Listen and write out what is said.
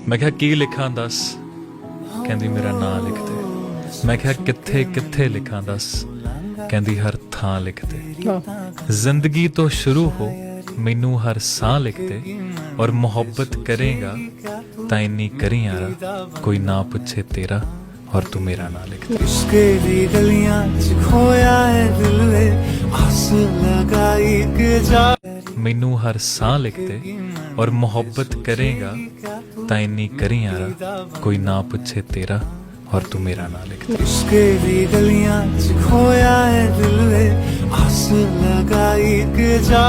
मैं क्या की लिखा दस, कहंदी मेरा नां लिख दे। मैं क्या कित्थे कित्थे लिखा दस, कहंदी हर थां लिख दे। जिंदगी तो शुरू हो मैनू हर साह लिख दे, और मोहब्बत करेगा तां इन्नी करी यारा, कोई ना पूछे तेरा और तू मेरा ना लिख दे। इसके लिए गलियां च खोया है दिल वे, आस लगाई के जा। मैनू हर साह लिख दे, और मोहब्बत करेगा तां इन्नी करी यारा, कोई ना पूछे तेरा और तू मेरा ना लिख दे। इसके लिए गलियां च खोया है दिल वे, आस लगाई के जा।